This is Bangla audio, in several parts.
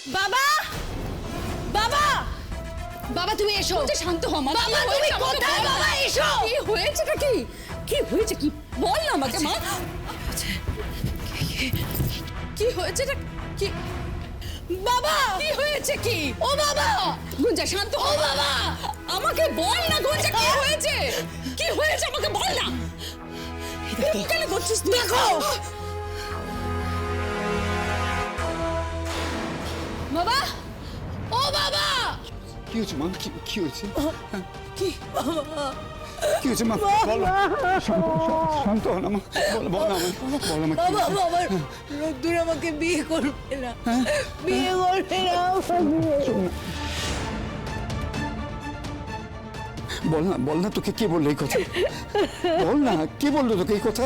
বাবা, বাবা, বাবা তুমি এসো। শান্ত হ মা। বাবা তুমি কোথায়? বাবা এসো। কি হয়েছেটা কি? কি হয়েছে কি? বল না আমাকে মা। কি হয়েছেটা কি? বাবা কি হয়েছে কি? ও বাবা, গুঞ্জা শান্ত হ। ও বাবা, আমাকে বল না গুঞ্জা কি হয়েছে? কি হয়েছে আমাকে বল না। কেন করছিস তুই? দেখো বাবা, ও বাবা, কি হয়েছে মা? কি হয়েছে? কি? কি হয়েছে মা? বলো। শান্ত হও না মা। বলো আমাকে। বলো আমাকে। বাবা, বাবা রোদ্দুর আমাকে বিয়ে করবে না, বিয়ে করবে না। বল না তোকে কে বললো এই কথা? বল না কে বললো তোকে এই কথা?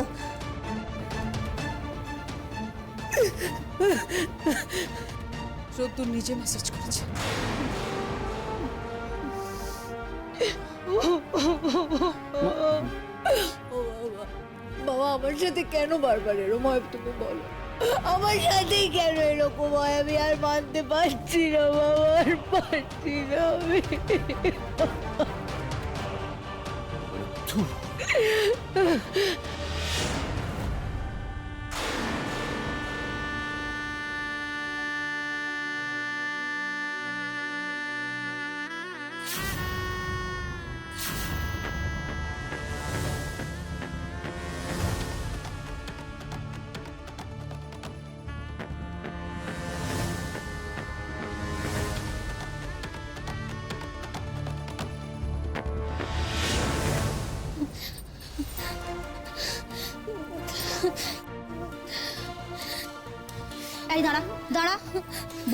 রোদ্দুর নিজে মেসেজ করেছে। বাবা আমার সাথে কেন বারবার এরকম হয় তুমি বলো? আমার সাথেই কেন এরকম হয়? আমি আর মানতে পারছি না বাবা, আর পারছি না আমি। এই দাঁড়া দাঁড়া,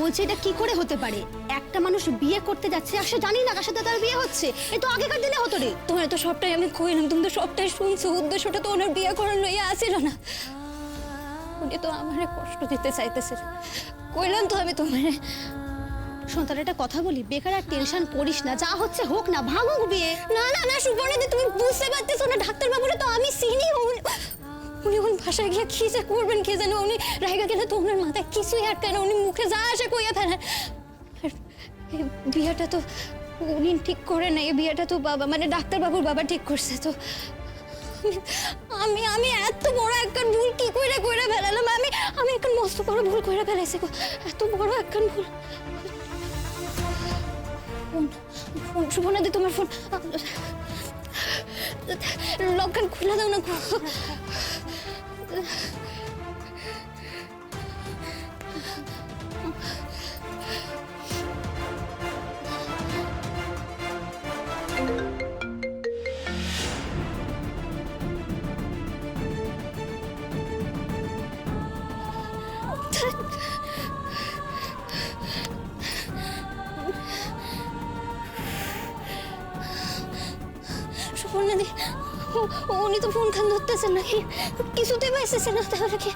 বলছি এটা কি করে হতে পারে? একটা মানুষ বিয়ে করতে যাচ্ছে আর সে জানি না কার সাথে তার বিয়ে হচ্ছে। এ তো আগেকার দিনে হতো রে। তোমার তো সবটাই আমি কইলাম, তুমি তো সবটাই শুনছো। উদ্দেশ্যটা তো ওনার বিয়ে করার লইয়া আসিল না। উনি তো আমারে কষ্ট দিতে চাইতেছে। কইলাম তো আমি তোমারে। সন্তান একটা কথা বলি, বেকার আর টেনশন করিস না, যা হচ্ছে হোক না, ভাঙুক বিয়ে। না না না সুবর্ণাদি, তুমি বুঝতে পারতেছো না। ডাক্তারবাবুরা তো আমি চিনি। উনি কোন ভাষায় গিয়ে কি যে করবেন কে জানে। উনি রাইগা গেলে তো ওনার মাথায় কিছুই আটকে না। উনি মুখে যা আসে কইয়া ফেলেন। আর এই বিয়েটা তো উনি ঠিক করে না। এই বিয়েটা তো বাবা মানে ডাক্তারবাবুর বাবা ঠিক করছে। তো আমি আমি এত বড় একটা ভুল কি কইরা ফেলালাম। আমি একটা মস্ত বড় ভুল কইরা ফেলাইছি গো। এত বড় একটা ভুল। ফোন সুবর্ণাদি, তোমার ফোন। লকখান খুলে দাও না গো। সুবর্ণাদি, উনি তো ফোন খান ধরতেছেন নাকি? কিছুতে পাইতেছে না। তাহলে কি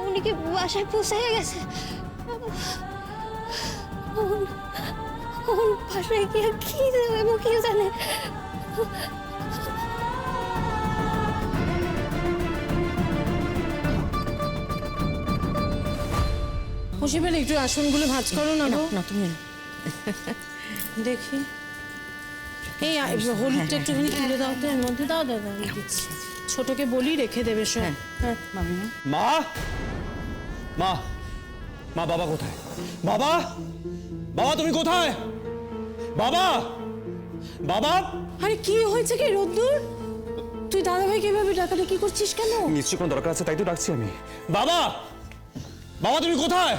উনি কি বাসায় পৌঁছে গেছে? বাসায় গিয়ে কি দেবো কি জানে। মুশিবেন একটু আসনগুলো ভাঁজ করো না গো। না তুমি দেখি এই হলুদটা একটুখানি তুলে দাও তো এর মধ্যে। দাও দাদা দিচ্ছি। ছোটকে বলি রেখে দেবে সব। হ্যাঁ মা মা মা বাবা কোথায়? বাবা বাবা তুমি কোথায়? বাবা বাবা। আরে কি হয়েছে কি রোদ্দুর? তুই দাদাভাই কিভাবে ডাকাটা কি করছিস কেন? নিশ্চয়ই কোনো দরকার আছে তাই তো ডাকছি আমি। বাবা বাবা তুমি কোথায়?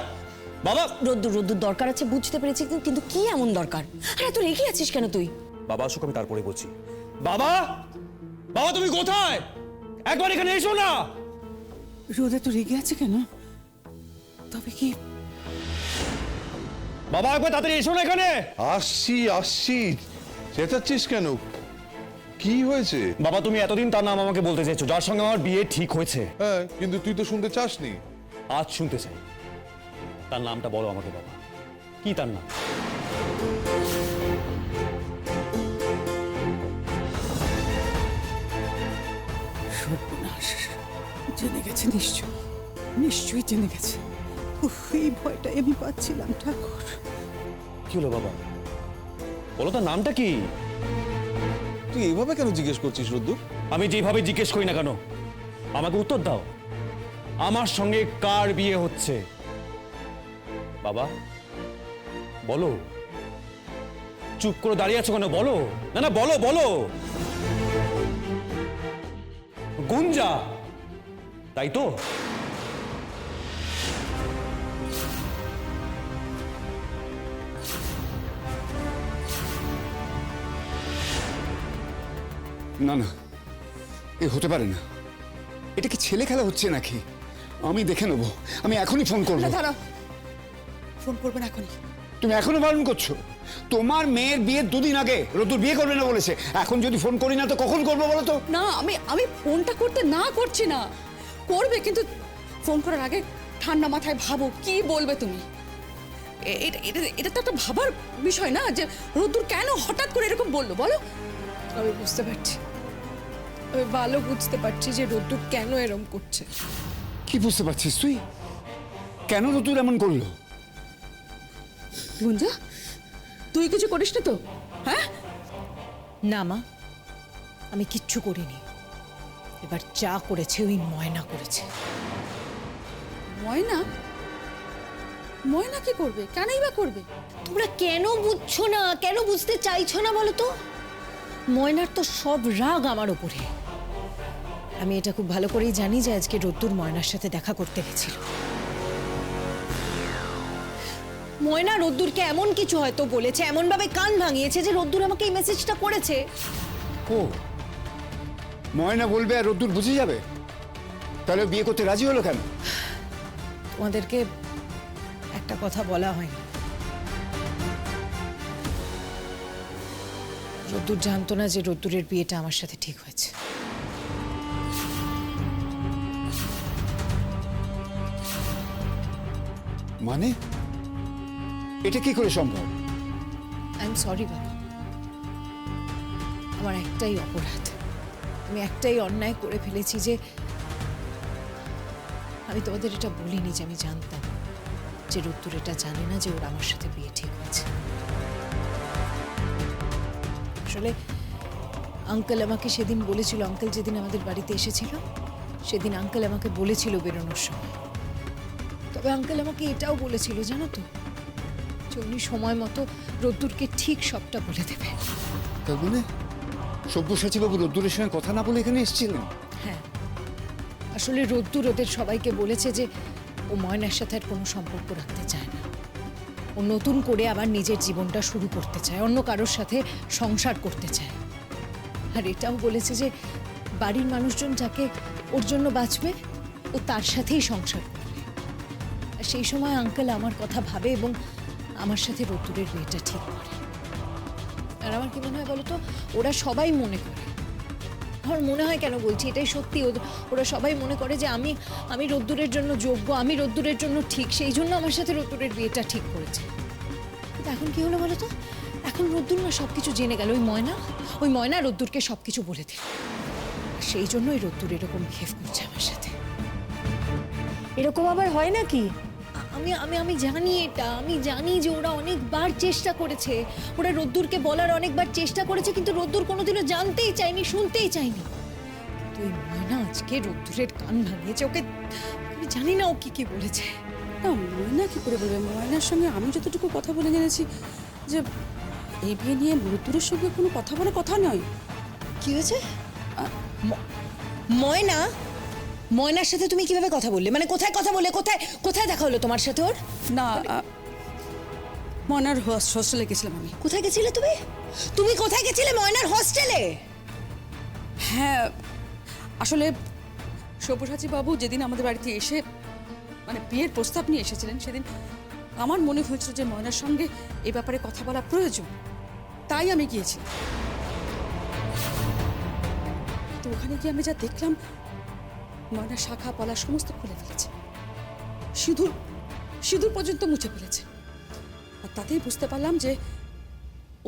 বাবা। রোদ্দুর দরকার আছে বুঝতে পেরেছি, কিন্তু কি এমন দরকার? আরে তুই রেখে আছিস কেন তুই? বাবা আসুক আমি তারপরে বলছি। বাবা বাবা তুমি কোথায়? একবার এখানে এসো না। রোদে তো রেগে আছে কেন? তবে কি বাবা একবার তাড়াতাড়ি এসো না এখানে। আসছি চেঁচাচ্ছিস কেন? কি হয়েছে? বাবা তুমি এতদিন তার নাম আমাকে বলতে চাইছো যার সঙ্গে আমার বিয়ে ঠিক হয়েছে। হ্যাঁ, কিন্তু তুই তো শুনতে চাসনি। আজ শুনতে চাই। তার নামটা বলো আমাকে বাবা, কি তার নাম? সর্বনাশ, জেনে গেছে নিশ্চয়ই জেনে গেছে। উফ, এই ভয়টাই আমি পাচ্ছিলাম ঠাকুর। কি হলো বাবা, বলো তো নামটা কি? তুই এভাবে কেন জিজ্ঞেস করছিস রোদ্দুর? আমি যেভাবে জিজ্ঞেস করি না কেন, আমাকে উত্তর দাও। আমার সঙ্গে কার বিয়ে হচ্ছে বাবা? বলো, চুপ করে দাঁড়িয়ে আছো কেন? বলো না, না বলো বলো। গুঞ্জা, তাই তো? না না, এ হতে পারে না। এটা কি ছেলে খেলা হচ্ছে নাকি? আমি দেখে নেবো, আমি এখনই ফোন করবো। দাঁড়াও, ফোন করবেন এখনই। তুমি এখনো বারণ করছো? তোমার মেয়ের বিয়ের 2 দিন আগে রোদ্দুর বিয়ে করবে না বলেছে। এখন যদি ফোন করি না তো কখন করবো বলো তো? না, আমি ফোনটা করতে না করছি না, করবে, কিন্তু ফোন করার আগে ঠান্ডা মাথায় ভাবো কি বলবে তুমি। এটা তো একটা ভাবার বিষয় না যে রোদ্দুর কেন হঠাৎ করে এরকম বললো, বলো। আমি বুঝতে পারছি, আমি ভালো বুঝতে পারছি যে রোদ্দুর কেন এরকম করছে। কি বুঝতে পারছিস তুই? কেন রোদ্দুর এমন করলো? গুঞ্জা, তুই কিছু করিস না তো? হ্যাঁ, না মা, আমি কিচ্ছু করিনি। এবার যা করেছে ওই ময়না করেছে। ময়না? ময়না কি করবে? কেনই বা করবে? তোমরা কেন বুঝছো না, কেন বুঝতে চাইছো না বলো তো? ময়নার তো সব রাগ আমার উপরে। আমি এটা খুব ভালো করেই জানি যে আজকে রোদ্দুর ময়নার সাথে দেখা করতে গেছিল। ময়না রোদ্দুরকে এমন কিছু হয়তো বলেছে, এমন ভাবে কান ভাঙিয়েছে যে রোদ্দুর আমাকে এই মেসেজটা করেছে। ও ময়না বলবে আর রোদ্দুর বুঝে যাবে? তাহলে বিয়ে করতে রাজি হলো কেন? তোমাদেরকে একটা কথা বলা হয়নি। রোদ্দুর জানতো না যে রোদ্দুরের বিয়েটা আমার সাথে ঠিক হয়েছে। মানে এটা কি করে সম্ভব? আই এম সরি বাবা, আমার একটাই অপরাধ, আমি একটাই অন্যায় করে ফেলেছি যে আমি তোমাদের এটা বলিনি যে আমি জানতাম যে রোদ্দুর এটা জানে না যে ওর আমার সাথে বিয়ে ঠিক হয়েছে। আসলে আঙ্কেল আমাকে সেদিন বলেছিল, আঙ্কেল যেদিন আমাদের বাড়িতে এসেছিল সেদিন আঙ্কেল আমাকে বলেছিল বেরোনোর সময়। তবে আঙ্কেল আমাকে এটাও বলেছিল জানো তো, যে উনি সময় মতো রোদ্দুরকে ঠিক সবটা বলে দেবে। তার মানে সব্যসাচী বাবু রোদ্দুরের সঙ্গে কথা না বলে এখানে এসেছিলেন? হ্যাঁ, আসলে রোদ্দুর ওদের সবাইকে বলেছে যে ও ময়নার সাথে আর কোনো সম্পর্ক রাখতে চায় না। ও নতুন করে আবার নিজের জীবনটা শুরু করতে চায়, অন্য কারোর সাথে সংসার করতে চায়। আর এটাও বলেছে যে বাড়ির মানুষজন যাকে ওর জন্য বাঁচবে ও তার সাথেই সংসার করবে। আর সেই সময় আঙ্কেল আমার কথা ভাবে এবং আমার সাথে রোদ্দুরের বিয়েটা ঠিক করে। আর আমার কি মনে হয় বলো তো, ওরা সবাই মনে করে, আমার মনে হয় কেন বলছি, এটাই সত্যি, ওরা সবাই মনে করে যে আমি রোদ্দুরের জন্য যোগ্য, আমি রোদ্দুরের জন্য ঠিক, সেই জন্য আমার সাথে রোদ্দুরের বিয়েটা ঠিক করেছে। কিন্তু এখন কি হলো বলো তো, এখন রোদ্দুর না সবকিছু জেনে গেল। ওই ময়না রোদ্দুরকে সবকিছু বলে দিল। সেই জন্যই রোদ্দুর এরকম বিহেভ করছে আমার সাথে। এরকম আবার হয় নাকি? আমি জানি এটা, আমি জানি যে ওরা অনেকবার চেষ্টা করেছে, ওরা রোদ্দুরকে বলার অনেকবার চেষ্টা করেছে, কিন্তু রোদ্দুর কোনোদিনও জানতেই চায়নি, শুনতেই চায়নি। তুই ময়না আজকে রোদ্দুরের কান ভাঙিয়েছে, ওকে আমি জানি না ও কি বলেছে। না, ময়না কি করে বলবে? ময়নার সঙ্গে আমি যতটুকু কথা বলে জেনেছি যে এই বিয়ে নিয়ে রোদ্দুরের সঙ্গে কোনো কথা বলে কথা নয়। কি হয়েছে? ময়নার সাথে তুমি কিভাবে কথা বললে? মানে কোথায় কথা বললে? কোথায় দেখা হলো তোমার সাথে ওর? না, ময়নার হোস্টেলে গেছিলাম আমি। কোথায় গেছিলে তুমি? তুমি কোথায় গেছিলে? ময়নার হোস্টেলে? হ্যাঁ, আসলে সব্যসাচী বাবু যেদিন আমাদের বাড়িতে এসে মানে বিয়ের প্রস্তাব নিয়ে এসেছিলেন, সেদিন আমার মনে হয়েছিল যে ময়নার সঙ্গে এ ব্যাপারে কথা বলা প্রয়োজন, তাই আমি গিয়েছি। তো ওখানে গিয়ে আমি যা দেখলাম, ময়না শাখা পলা সমস্ত খুলে ফেলেছে, সিঁদুর পর্যন্ত মুছে ফেলেছে। আর তাতেই বুঝতে পারলাম যে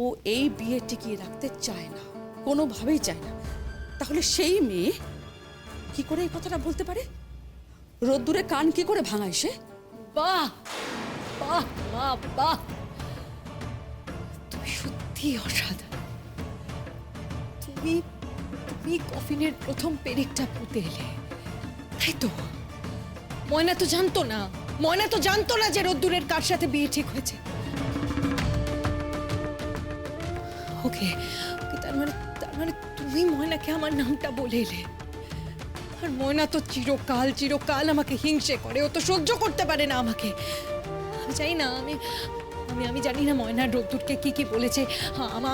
ও এই বিয়ে টিকিয়ে রাখতে চায় না, কোনোভাবেই চায় না। তাহলে সেই মেয়ে কি করে এই কথাটা বলতে পারে? রোদ্দুরে কান কি করে ভাঙায় সে? বাহ বাহ বাহ বাহ, তুমি সত্যি অসাধারণ। তুমি তুমি কফিনের প্রথম পেরেকটা পুঁতে এলে, তাই তো? ময়না তো জানতো না, ময়না তো জানতো না যে রোদ্দুরের কার সাথে বিয়ে ঠিক হয়েছে। ওকে, তার মানে তুমি ময়নাকে আমার নামটা বলে এলে। আর ময়না তো চিরকাল চিরকাল আমাকে হিংসে করে, ও তো সহ্য করতে পারে না আমাকে। আমি জানি না, আমি জানি না ময়না রোদ্দুরকে কি কি বলেছে,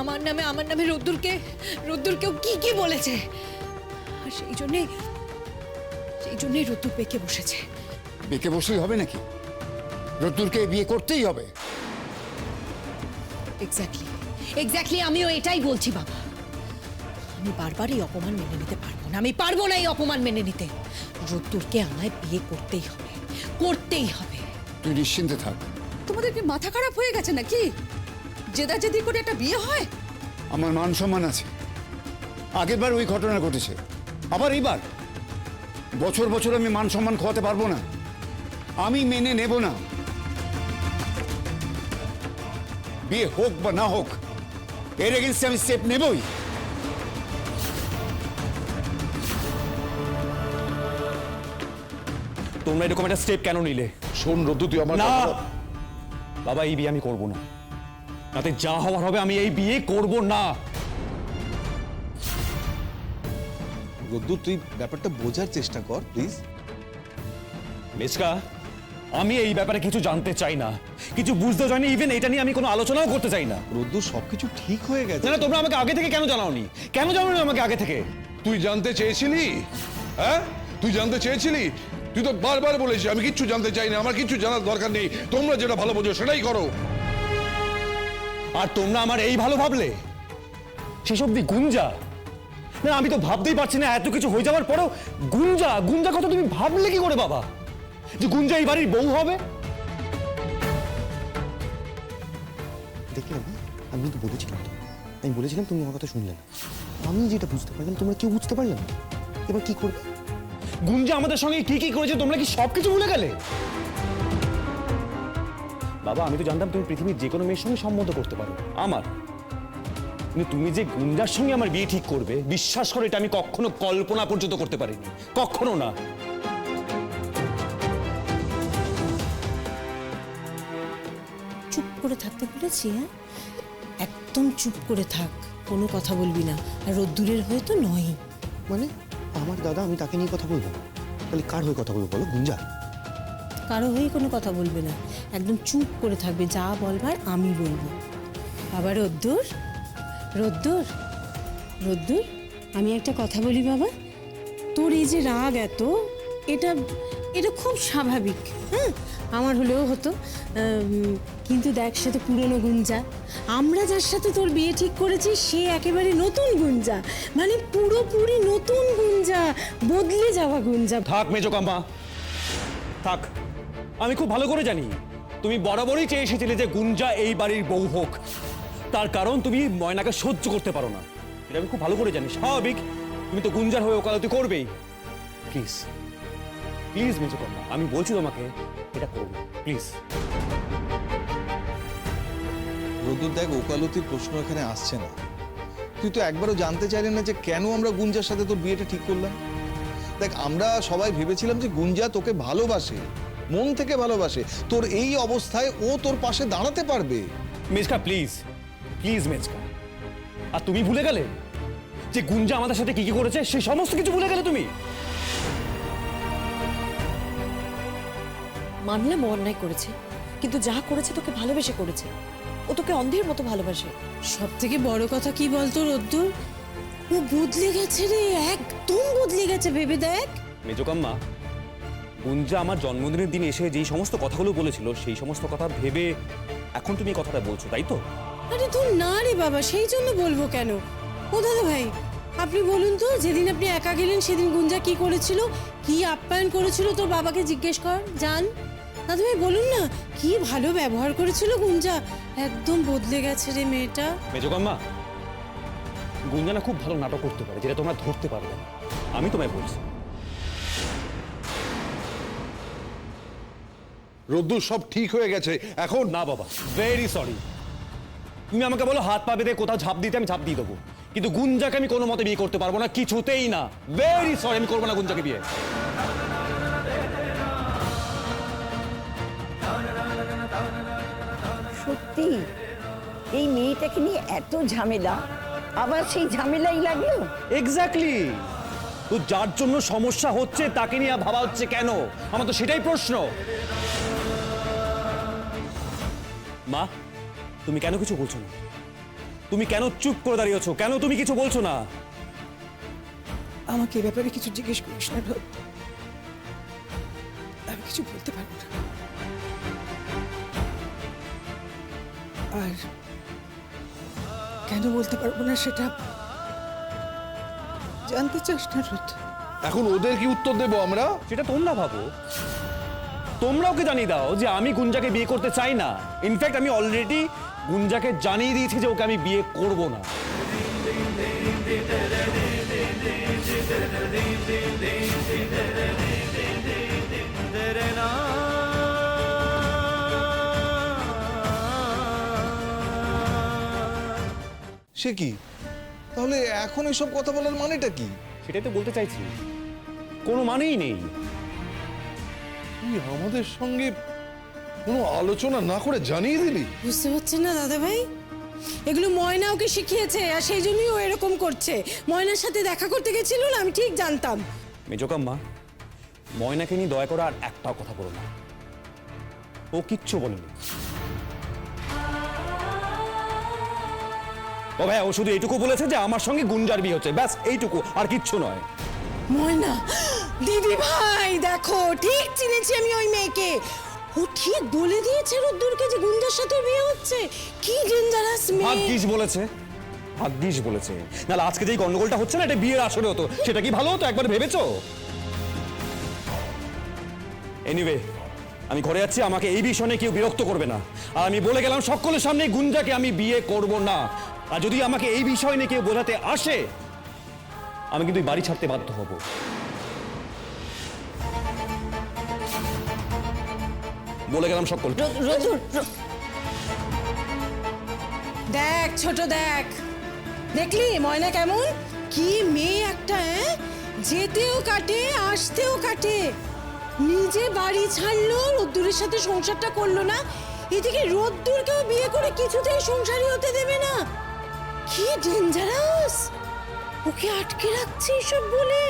আমার নামে রোদ্দুরকেও কি কি বলেছে। আর সেই জন্যই রোদ্দুর পেকে বসেছে। বেঁকে বসলেই হবে নাকি? রোদ্দুরকে বিয়ে করতেই হবে। এক্স্যাক্টলি আমিও এটাই বলছি বাবা। আমি বারবার এই অপমান মেনে নিতে পারবো না, আমি পারবো না এই অপমান মেনে নিতে। রোদ্দুরকে আমায় বিয়ে করতেই হবে, করতেই হবে। তুই নিশ্চিন্তে থাক। তোমাদের কি মাথা খারাপ হয়ে গেছে নাকি? জেদাজেদি করে একটা বিয়ে হয়? আমার মান সম্মান আছে। আগের বার ওই ঘটনা ঘটেছে, আবার এইবার। বছর বছর আমি মান সম্মান খোয়াতে পারবো না, আমি মেনে নেব না। বিয়ে হোক বা না হোক, এর এগেন্স্টে আমি স্টেপ নেবই। তোমরা এরকম একটা স্টেপ কেন নিলে? শোন রোদ্দু, তুই আমার না কথা- বাবা, এই বিয়ে আমি করব না। তাতে যা হওয়ার হবে, আমি এই বিয়ে করব না। রোদ্দুর, তুই ব্যাপারটা বোঝার চেষ্টা কর প্লিজ। মেচকা, আমি এই ব্যাপারে কিছু জানতে চাই না, কিছু বুঝতে চাইনি। ইভেন এটা নিয়ে আমি কোনো আলোচনাও করতে চাই না। রোদ্দুর, সবকিছু ঠিক হয়ে গেছে। না, তোমরা আমাকে আগে থেকে কেন জানাওনি? কেন জানাওনি আমাকে আগে থেকে? তুই জানতে চেয়েছিলি? হ্যাঁ, তুই জানতে চেয়েছিলি? তুই তো বারবার বলেছিস আমি কিচ্ছু জানতে চাই না, আমার কিচ্ছু জানার দরকার নেই, তোমরা যেটা ভালো বোঝো সেটাই করো। আর তোমরা আমার এই ভালো ভাবলে? সেসব দিয়ে গুঞ্জা? না, আমি তো ভাবতেই পারছি না, এত কিছু হয়ে যাওয়ার পরেও গুঞ্জা কথা তুমি ভাবলে কি করে বাবা, যে গুঞ্জা এই বাড়ির বউ হবে? দেখলে না, আমি কিন্তু বলেছিলাম তো, আমি বলেছিলাম, তুমি আমার কথা শুনলে না। আমি যেটা বুঝতে পারলাম তোমরা কেউ বুঝতে পারলে না। এবার কি করবে? গুঞ্জা আমাদের সঙ্গে কি কি করেছে তোমরা কি সবকিছু ভুলে গেলে? বাবা, আমি তো জানতাম তুমি পৃথিবীর যে কোনো মেয়ের সঙ্গে সম্মত করতে পারো আমার, কিন্তু তুমি যে গুঞ্জার সঙ্গে আমার বিয়ে ঠিক করবে, বিশ্বাস করো এটা আমি কখনো কল্পনা পর্যন্ত করতে পারিনি, কখনো না। চুপ করে থাকতে বলেছি? হ্যাঁ, একদম চুপ করে থাক, কোনো কথা বলবি না। আর রোদ্দুরের হয়ে তো নয়। মানে আমার দাদা, আমি তাকে নিয়ে কথা বলবো না? তাহলে কার হয়ে কথা বলবো বলো? গুঞ্জা? কারো হয়ে কোনো কথা বলবে না, একদম চুপ করে থাকবে। যা বলবার আমি বলবো। বাবা রোদ্দুর, রোদ্দুর, রোদ্দুর, আমি একটা কথা বলি বাবা। তোর এই যে রাগ এত, এটা এটা খুব স্বাভাবিক। হ্যাঁ, আমার হলেও হতো। কিন্তু দেখ, সে তো পুরনো গুঞ্জা। আমরা যার সাথে তোর বিয়ে ঠিক করেছি সে একেবারে নতুন গুঞ্জা, মানে পুরোপুরি নতুন গুঞ্জা, বদলে যাওয়া গুঞ্জা। থাক মেজকাম্মা, থাক। আমি খুব ভালো করে জানি তুমি বরাবরই চেয়ে এসেছিলে যে গুঞ্জা এই বাড়ির বউ হোক। তার কারণ তুমি ময়নাকে সহ্য করতে পারো না, এটা আমি খুব ভালো করে জানি। স্বাভাবিক, তুমি তো গুঞ্জার হয়ে ওকালতি করবেই। প্লিজ প্লিজ মেজকাম্মা, আমি বলছি তোমাকে এটা করো না, প্লিজ। রোদ্দুর, দেখ, ওকালতির প্রশ্ন এখানে আসছে না। তুই তো একবারও জানতে চাইলি না যে কেন আমরা গুঞ্জার সাথে তোর বিয়েটা ঠিক করলাম। দেখ, আমরা সবাই ভেবেছিলাম যে গুঞ্জা তোকে ভালোবাসে, মন থেকে ভালোবাসে। তোর এই অবস্থায় ও তোর পাশে দাঁড়াতে পারবে। মেজকা, প্লিজ প্লিজ মেজকা। আর তুমি ভুলে গেলে যে গুঞ্জা আমাদের সাথে কি কি করেছে, সেই সমস্ত কিছু ভুলে গেলে তুমি। মানলাম ও অন্যায় করেছে, কিন্তু যা করেছে তোকে ভালোবেসে করেছে। ও তোকে অন্ধের মতো ভালোবাসে। সব থেকে বড় কথা কি বলতো রোদ্দুর, ও বদলে গেছে রে, একদম বদলে গেছে, ভেবে দেখ। মেজকাম্মা, গুঞ্জা আমার জন্মদিনের দিন এসে যেই সমস্ত কথাগুলো বলেছিল, সেই সমস্ত কথা ভেবে এখন তুমি এই কথাটা বলছো, তাই তো? আরে তুই না রে বাবা, সেই জন্য বলবো কেন? ও দাদা ভাই, আপনি বলুন তো, যেদিন আপনি একা গেলেন সেদিন গুঞ্জা কি করেছিল, কি আপ্যায়ন করেছিল? তোর বাবাকে জিজ্ঞেস কর, জান। দাদা ভাই বলুন না, কি ভালো ব্যবহার করেছিল গুঞ্জা। একদম বদলে গেছে রে মেয়েটা। মেজকাম্মা, গুঞ্জা না খুব ভালো নাটক করতে পারে, যেটা তোমরা ধরতে পারবে না। আমি তোমায় বলছি, রোদ্দুর সব ঠিক হয়ে গেছে এখন। না বাবা, ভেরি সরি। তুমি আমাকে বলো হাত পা বেঁধে কোথাও ঝাঁপ দিতে, আমি ঝাঁপ দিয়ে দেবো, কিন্তু গুঞ্জাকে আমি কোনো মতে বিয়ে করতে পারবো না, কিছুতেই না। ভেরি সরি, আমি করবো না গুঞ্জাকে বিয়ে। সত্যি এই মেয়েটাকে নিয়ে এত ঝামেলা, আবার সেই ঝামেলাই লাগলো। এক্স্যাক্টলি। তো যার জন্য সমস্যা হচ্ছে তাকে নিয়ে ভাবা হচ্ছে কেন? আমার তো সেটাই প্রশ্ন। মা, তুমি কেন কিছু বলছো না? তুমি কেন চুপ করে দাঁড়িয়েছো? কেন তুমি কিছু বলছো না? আমাকে এ ব্যাপারে কিছু জিজ্ঞেস করিস না রোদ, আমি কিছু বলতে পারবো না। আর কেন বলতে পারবো না সেটা জানতে চাস না রোদ? এখন ওদের কি উত্তর দেবো আমরা? সেটা তোমরা ভাবো। তোমরা ওকে জানিয়ে দাও যে আমি গুঞ্জাকে বিয়ে করতে চাই না। ইনফ্যাক্ট আমি অলরেডি গুঞ্জাকে জানিয়ে দিয়েছি যে ওকে আমি বিয়ে করব না। সে কি তাহলে এখন এসব কথা বলার মানেটা কি? সেটাই তো বলতে চাইছি, কোনো মানেই নেই। তুই আমাদের সঙ্গে কোনো আলোচনা না করে জানিয়ে দিলি? বুঝতে পারছেন না দাদা ভাই, এগুলো ময়না ওকে শিখিয়েছে, আর সেই জন্যই ও এরকম করছে। ময়নার সাথে দেখা করতে গেছিল না, আমি ঠিক জানতাম। মেজকাম্মা, ময়নাকে নিয়ে দয়া করে আর একটাও কথা বলো না। ও কিচ্ছু বলেনি। ও ভাই, ও শুধু এইটুকু বলেছে যে আমার সঙ্গে গুঞ্জার বিয়ে হচ্ছে, ব্যাস এইটুকু, আর কিচ্ছু নয়। ময়না, দিদি ভাই দেখো, ঠিক চিনেছি আমি ওই মেয়েকে। ও ঠিক বলে দিয়েছে রোদ্দুরকে যে গুঞ্জার সাথে বিয়ে হচ্ছে। কি ডেঞ্জারাস মেয়ে। ভাগ্যিস বলেছে, ভাগ্যিস বলেছে, নাহলে আজকে যেই গন্ডগোলটা হচ্ছে না, এটা বিয়ের আসরে হতো। সেটা কি ভালো হতো একবার ভেবেছো? এনিওয়ে, আমি ঘরে যাচ্ছি, আমাকে এই বিষয়ে নিয়ে কেউ বিরক্ত করবে না। আর আমি বলে গেলাম সকলের সামনে, গুঞ্জাকে আমি বিয়ে করব না। আর যদি আমাকে এই বিষয় নিয়ে কেউ বোঝাতে আসে, আমি কিন্তু এই বাড়ি ছাড়তে বাধ্য হব। বলে গেলাম সকল। দেখ ছোট, দেখ, দেখলি ময়না কেমন? কি মেয়ে একটা, যেতেও কাটে আসতেও কাটে। নিজে বাড়ি ছাড়লো, রোদ্দুরের সাথে সংসারটা করলো না, এদিকে রোদ্দুরকেও বিয়ে করে কিছুতেই সংসারই হতে দেবে না। কি ডেঞ্জারাস, ওকে আটকে রাখছে এসব বলে।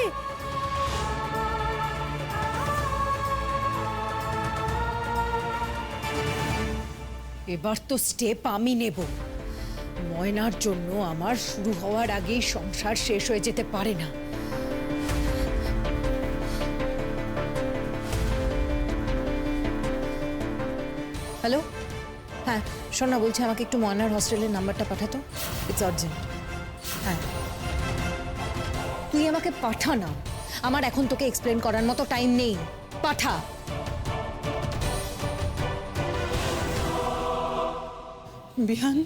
এবার তো স্টেপ আমি নেব। ময়নার জন্য আমার শুরু হওয়ার আগেই সংসার শেষ হয়ে যেতে পারে না। হ্যালো, হ্যাঁ সোনা বলছি, আমাকে একটু ময়নার হস্টেলের নাম্বারটা পাঠাতো, ইটস আর্জেন্ট। হ্যাঁ, তুই আমাকে পাঠা না, আমার এখন তোকে এক্সপ্লেন করার মতো টাইম নেই, পাঠা। বিহান,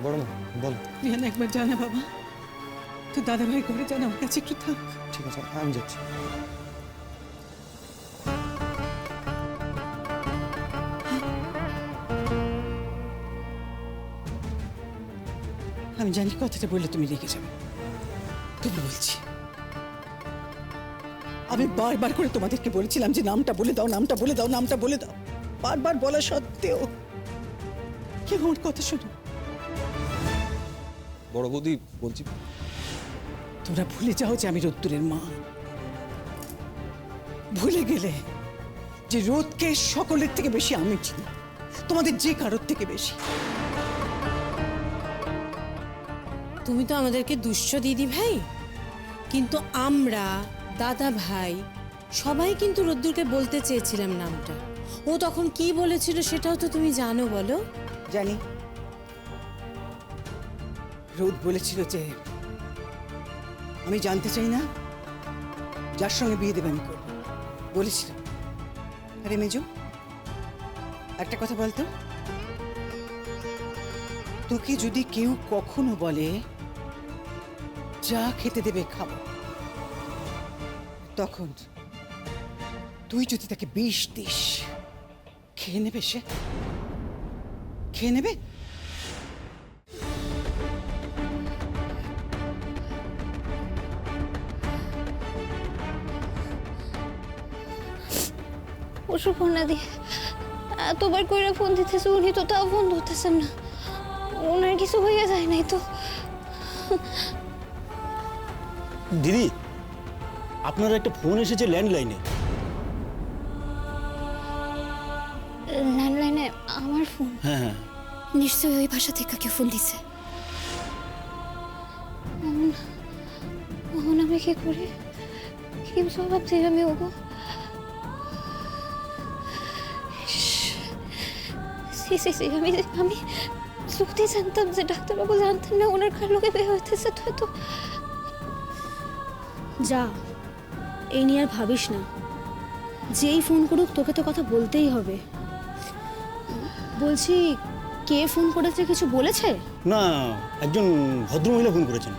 বড় মা বল। বিহান একবার জানা বাবা, তুই দাদা ভাই ঘরে জানা, আমার কাছে একটু থাক। ঠিক আছে, আমি যাচ্ছি। আমি জানি কথাটা বললে তুমি রেগে যাবে, তবু বলছি। আমি বারবার করে তোমাদেরকে বলেছিলাম যে নামটা বলে দাও, নামটা বলে দাও, নামটা বলে দাও। বারবার বলা সত্ত্বেও কেউ আমার কথা শোনো। বড় বৌদি বলছি, তোমরা ভুলে যাও যে আমি রোদ্দুরের মা। ভুলে গেলে যে রোদকে সকলের থেকে বেশি আমি চিনি, তোমাদের যে কারোর থেকে বেশি। তুমি তো আমাদেরকে দুশ্চ দিদি ভাই, কিন্তু আমরা দাদা ভাই সবাই কিন্তু রোদ্দুরকে বলতে চেয়েছিলাম নামটা। ও তখন কি বলেছিল সেটাও তো তুমি জানো, বলো। জানি, রোদ বলেছিল যে আমি জানতে চাই না যার সঙ্গে বিয়ে দেবে আমি করবো, বলেছিল। আরে মেজো, একটা কথা বলতো, তোকে যদি কেউ কখনো বলে যা খেতে দেবে খাবো, তখন তুই যদি তাকে বিষ দিস, খেয়ে নেবে সে, খেয়ে নেবে। সুপর্ণা দি এতবার কইরা ফোন দিতেছে, উনি তো তাও ফোন ধরতেছেন না। ওনার কিছু হইয়া যায় নাই তো? দিদি, আপনার একটা ফোন এসেছে ল্যান্ডলাইনে। ল্যান্ডলাইনে আমার ফোন? হ্যাঁ হ্যাঁ। নিশ্চয়ই ওই ভাষা থেকে কেউ ফোন দিছে। মোহন, আমি কি করি? কি জবাব দিই আমি ওগো? আমি সত্যি জানতাম যে ডাক্তারবাবু জানতেন না ওনার কার লোকে বিয়ে হইতেছে, তো যা, এই নিয়ে আর ভাবিস না। যেই ফোন করুক তোকে তো কথা বলতেই হবে। বলছি, কে ফোন করেছে কিছু বলেছে? না, একজন ভদ্রমহিলা ফোন করেছেন।